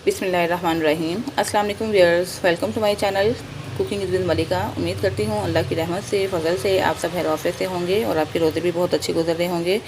बिस्मिल्लाहिर्रहमानिर्रहीम। अस्सलाम वालेकुम viewers, welcome to my channel cooking with Malika. उम्मीद करती हूँ अल्लाह की रहमत से, फजल से आप सब खैर आफियत से होंगे और आपके रोज़े भी बहुत अच्छे गुजर रहे होंगे।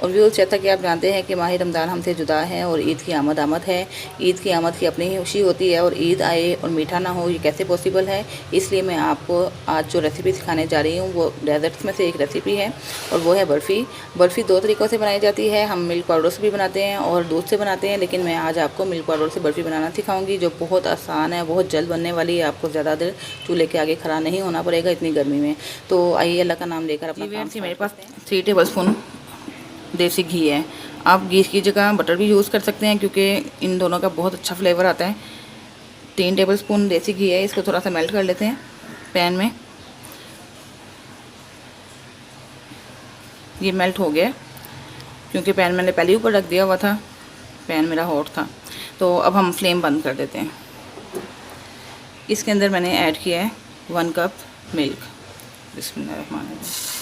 और व्यूअर्स, जैसा कि आप जानते हैं कि माह रमज़ान हमसे जुदा है और ईद की आमद है। ईद की आमद की अपनी ही खुशी होती है और ईद आए और मीठा ना हो, ये कैसे पॉसिबल है। इसलिए मैं आपको आज जो रेसिपी सिखाने जा रही हूँ वो डेजर्ट्स में से एक रेसिपी है और वो है बर्फ़ी। बर्फ़ी दो तरीक़ों से बनाई जाती है। हम मिल्क पाउडर से भी बनाते हैं और दूध से बनाते हैं, लेकिन मैं आज आपको मिल्क पाउडर से बर्फ़ी बनाना सिखाऊंगी, जो बहुत आसान है, बहुत जल्द बनने वाली है। आपको ज़्यादा देर चूल्हे के आगे खड़ा नहीं होना पड़ेगा इतनी गर्मी में। तो आइए अल्लाह का नाम लेकर अपना काम। मेरे पास 3 टेबल स्पून देसी घी है। आप घी की जगह बटर भी यूज़ कर सकते हैं, क्योंकि इन दोनों का बहुत अच्छा फ्लेवर आता है। 3 टेबल स्पून देसी घी है। इसको थोड़ा सा मेल्ट कर लेते हैं पैन में। ये मेल्ट हो गया, क्योंकि पैन मैंने पहले ऊपर रख दिया हुआ था, पैन मेरा हॉट था। तो अब हम फ्लेम बंद कर देते हैं। इसके अंदर मैंने ऐड किया है 1 कप मिल्क। बिस्मिल्लाहिर्रहमानिर्रहीम।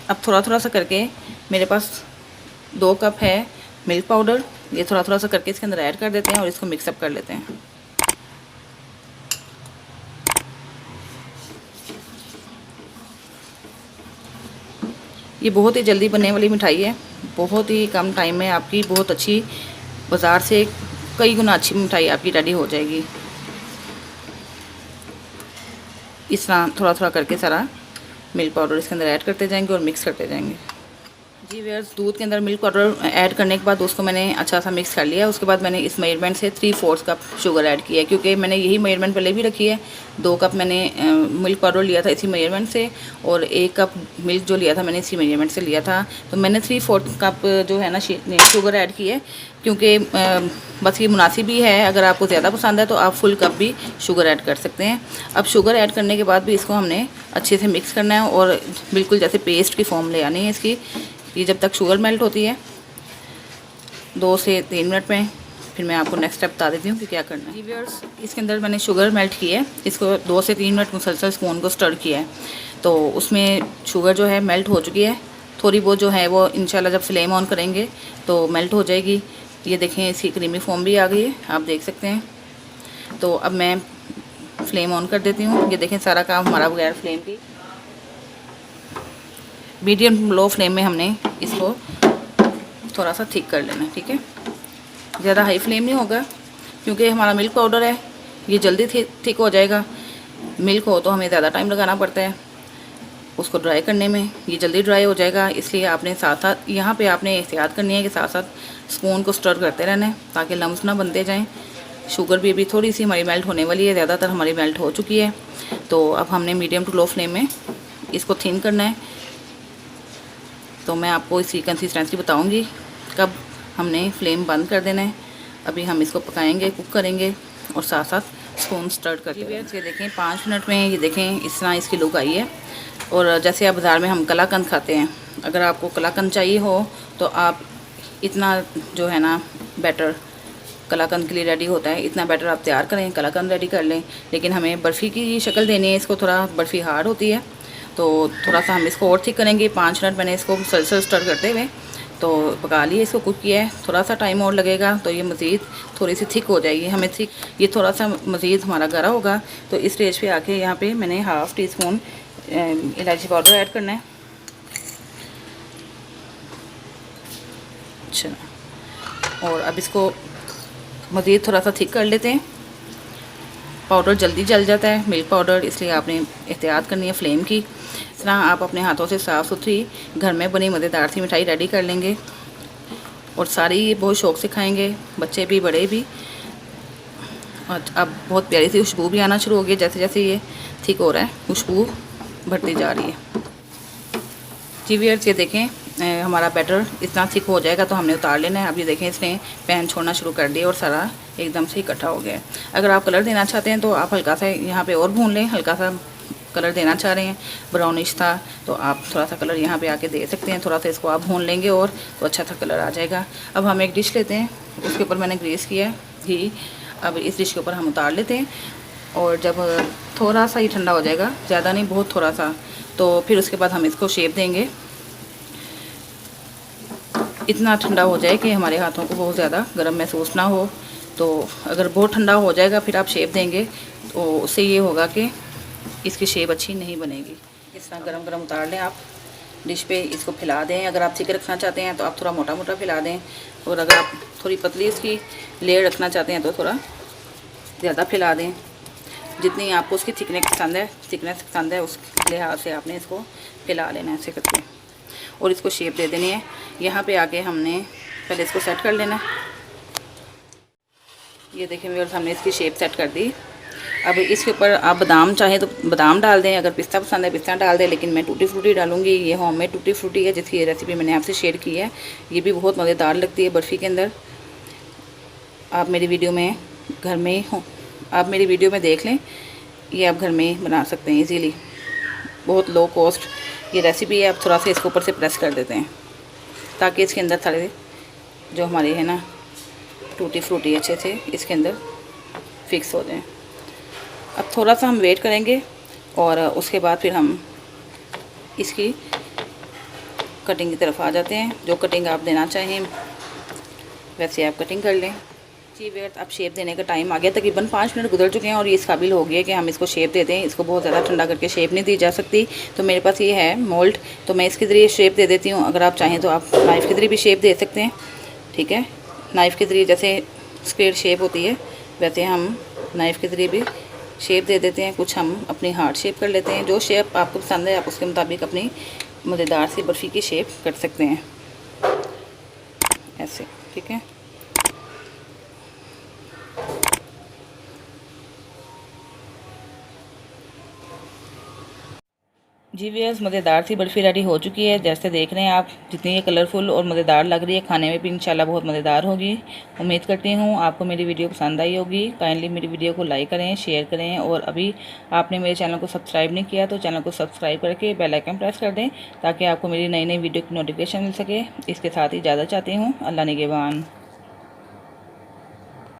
अब थोड़ा थोड़ा सा करके मेरे पास 2 कप है मिल्क पाउडर। ये थोड़ा थोड़ा सा करके इसके अंदर ऐड कर देते हैं और इसको मिक्सअप कर लेते हैं। ये बहुत ही जल्दी बनने वाली मिठाई है, बहुत ही कम टाइम में आपकी बहुत अच्छी, बाज़ार से कई गुना अच्छी मिठाई आपकी रेडी हो जाएगी। इस तरह थोड़ा थोड़ा करके सारा मिल्क पाउडर इसके अंदर ऐड करते जाएंगे और मिक्स करते जाएंगे। जी व्यूअर्स, दूध के अंदर मिल्क पाउडर ऐड करने के बाद उसको मैंने अच्छा सा मिक्स कर लिया। उसके बाद मैंने इस मेजरमेंट से 3/4 कप शुगर ऐड किया है, क्योंकि मैंने यही मेजरमेंट पहले भी रखी है। 2 कप मैंने मिल्क पाउडर लिया था इसी मेजरमेंट से, और 1 कप मिल्क जो लिया था मैंने इसी मेजरमेंट से लिया था। तो मैंने 3/4 कप जो है ना शुगर ऐड की है, क्योंकि बस ये मुनासिब ही है। अगर आपको ज़्यादा पसंद है तो आप फुल कप भी शुगर ऐड कर सकते हैं। अब शुगर ऐड करने के बाद भी इसको हमने अच्छे से मिक्स करना है और बिल्कुल जैसे पेस्ट की फॉर्म ले आनी है इसकी। ये जब तक शुगर मेल्ट होती है 2 से 3 मिनट में, फिर मैं आपको नेक्स्ट स्टेप बता देती हूँ कि क्या करना है। जी व्यूअर्स, इसके अंदर मैंने शुगर मेल्ट की है। इसको 2 से 3 मिनट मुसलसल स्पून को स्टर किया है, तो उसमें शुगर जो है मेल्ट हो चुकी है। थोड़ी बहुत जो है वो इंशाल्लाह जब फ्लेम ऑन करेंगे तो मेल्ट हो जाएगी। ये देखें, इसकी क्रीमी फॉर्म भी आ गई है, आप देख सकते हैं। तो अब मैं फ्लेम ऑन कर देती हूँ। ये देखें, सारा काम हमारा बगैर फ्लेम की मीडियम लो फ्लेम में हमने इसको थोड़ा सा थिक कर लेना है। ठीक है, ज़्यादा हाई फ्लेम नहीं होगा, क्योंकि हमारा मिल्क पाउडर है, ये जल्दी थिक हो जाएगा। मिल्क हो तो हमें ज़्यादा टाइम लगाना पड़ता है उसको ड्राई करने में, ये जल्दी ड्राई हो जाएगा। इसलिए आपने साथ साथ यहाँ पे आपने एहतियात करनी है कि साथ साथ स्पून को स्टर करते रहना है, ताकि लम्स ना बनते जाएँ। शुगर भी अभी थोड़ी सी हमारी मेल्ट होने वाली है, ज़्यादातर हमारी मेल्ट हो चुकी है। तो अब हमने मीडियम टू लो फ्लेम में इसको थिन करना है। तो मैं आपको इसकी कंसिस्टेंसी बताऊंगी कब हमने फ्लेम बंद कर देना है। अभी हम इसको पकाएंगे, कुक करेंगे और साथ साथ स्पून स्टर्ट करते हैं। ये देखें 5 मिनट में, ये देखें इस तरह इसकी लुक आई है। और जैसे आप बाज़ार में हम कलाकंद खाते हैं, अगर आपको कलाकंद चाहिए हो तो आप इतना जो है ना बैटर कलाकंद के लिए रेडी होता है, इतना बैटर आप तैयार करें, कलाकंद रेडी कर लें। लेकिन हमें बर्फ़ी की शक्ल देनी है, इसको थोड़ा बर्फ़ी हार्ड होती है, तो थोड़ा सा हम इसको और थिक करेंगे। 5 मिनट मैंने इसको मुसलसल स्टर करते हुए तो पका लिए, इसको कुक किया है। थोड़ा सा टाइम और लगेगा तो ये मज़ीद थोड़ी सी थिक हो जाएगी। हमें थिक ये थोड़ा सा मज़ीद हमारा गाढ़ा होगा। तो इस स्टेज पे आके यहाँ पे मैंने 1/2 टीस्पून इलायची पाउडर ऐड करना है। अच्छा, और अब इसको मज़ीद थोड़ा सा थिक कर लेते हैं। पाउडर जल्दी जल जाता है मिल्क पाउडर, इसलिए आपने एहतियात करनी है फ्लेम की। इस तरह आप अपने हाथों से साफ़ सुथरी घर में बनी मज़ेदार सी मिठाई रेडी कर लेंगे और सारी बहुत शौक़ से खाएंगे, बच्चे भी बड़े भी। और अब बहुत प्यारी सी खुशबू भी आना शुरू हो गई। जैसे जैसे ये ठीक हो रहा है, खुशबू बढ़ती जा रही है। जी व्यूअर्स, ये देखें हमारा बैटर इतना थिक हो जाएगा तो हमने उतार लेना है। अब ये देखें, इसने पैन छोड़ना शुरू कर दिया और सारा एकदम से इकट्ठा हो गया है। अगर आप कलर देना चाहते हैं तो आप हल्का सा यहाँ पे और भून लें। हल्का सा कलर देना चाह रहे हैं, ब्राउनिश था, तो आप थोड़ा सा कलर यहाँ पे आके दे सकते हैं। थोड़ा सा इसको आप भून लेंगे और तो अच्छा सा कलर आ जाएगा। अब हम एक डिश लेते हैं, उसके ऊपर मैंने ग्रीस किया है घी। अब इस डिश के ऊपर हम उतार लेते हैं और जब थोड़ा सा ही ठंडा हो जाएगा, ज़्यादा नहीं, बहुत थोड़ा सा, तो फिर उसके बाद हम इसको शेप देंगे। इतना ठंडा हो जाए कि हमारे हाथों को बहुत ज़्यादा गर्म महसूस ना हो। तो अगर बहुत ठंडा हो जाएगा फिर आप शेप देंगे तो उससे ये होगा कि इसकी शेप अच्छी नहीं बनेगी। इस तरह गरम गरम उतार लें आप डिश पे, इसको फैला दें। अगर आप थिक रखना चाहते हैं तो आप थोड़ा मोटा मोटा फैला दें, और अगर आप थोड़ी पतली इसकी लेयर रखना चाहते हैं तो थोड़ा ज़्यादा फैला दें। जितनी आपको उसकी थिकनेस पसंद है उस लिहाज से आपने इसको फैला लेना है ऐसे करके, और इसको शेप दे देनी है। यहाँ पे आके हमने पहले इसको सेट कर लेना है। ये देखें व्यूअर्स, हमने इसकी शेप सेट कर दी। अब इसके ऊपर आप बादाम चाहें तो बादाम डाल दें, अगर पिस्ता पसंद है पिस्ता डाल दें, लेकिन मैं टूटी फ्रूटी डालूंगी। ये होममेड टूटी फ्रूटी है जिसकी रेसिपी मैंने आपसे शेयर की है। ये भी बहुत मज़ेदार लगती है बर्फ़ी के अंदर। आप मेरी वीडियो में घर में हो, आप मेरी वीडियो में देख लें, ये आप घर में बना सकते हैं इजीली। बहुत लो कॉस्ट ये रेसिपी है। आप थोड़ा सा इसके ऊपर से प्रेस कर देते हैं ताकि इसके अंदर सारे जो हमारे है ना टूटी फ्रूटी अच्छे से इसके अंदर फिक्स हो जाए। अब थोड़ा सा हम वेट करेंगे और उसके बाद फिर हम इसकी कटिंग की तरफ आ जाते हैं। जो कटिंग आप देना चाहें वैसे आप कटिंग कर लें। जी वेट, अब शेप देने का टाइम आ गया। तकरीबन 5 मिनट गुजर चुके हैं और ये इस काबिल हो गया कि हम इसको शेप दे दें। इसको बहुत ज़्यादा ठंडा करके शेप नहीं दी जा सकती, तो मेरे पास ये है मोल्ड, तो मैं इसके ज़रिए शेप दे देती हूँ। अगर आप चाहें तो आप नाइफ़ के ज़रिए भी शेप दे सकते हैं। ठीक है, नाइफ़ के ज़रिए जैसे स्क्वायर शेप होती है वैसे हम नाइफ़ के ज़रिए भी शेप दे देते हैं। कुछ हम अपनी हार्ट शेप कर लेते हैं। जो शेप आपको पसंद है आप उसके मुताबिक अपनी मज़ेदार सी बर्फ़ी की शेप कर सकते हैं ऐसे। ठीक है, जी व्यूअर्स, मज़ेदार सी बर्फ़ी रेडी हो चुकी है। जैसे देख रहे हैं आप, जितनी ये कलरफुल और मज़ेदार लग रही है, खाने में भी इंशाल्लाह बहुत मज़ेदार होगी। उम्मीद करती हूँ आपको मेरी वीडियो पसंद आई होगी। काइंडली मेरी वीडियो को लाइक करें, शेयर करें, और अभी आपने मेरे चैनल को सब्सक्राइब नहीं किया तो चैनल को सब्सक्राइब करके बेल आइकन प्रेस कर दें ताकि आपको मेरी नई नई वीडियो की नोटिफिकेशन मिल सके। इसके साथ ही इजाज़त चाहती हूँ। अल्लाह निगहबान।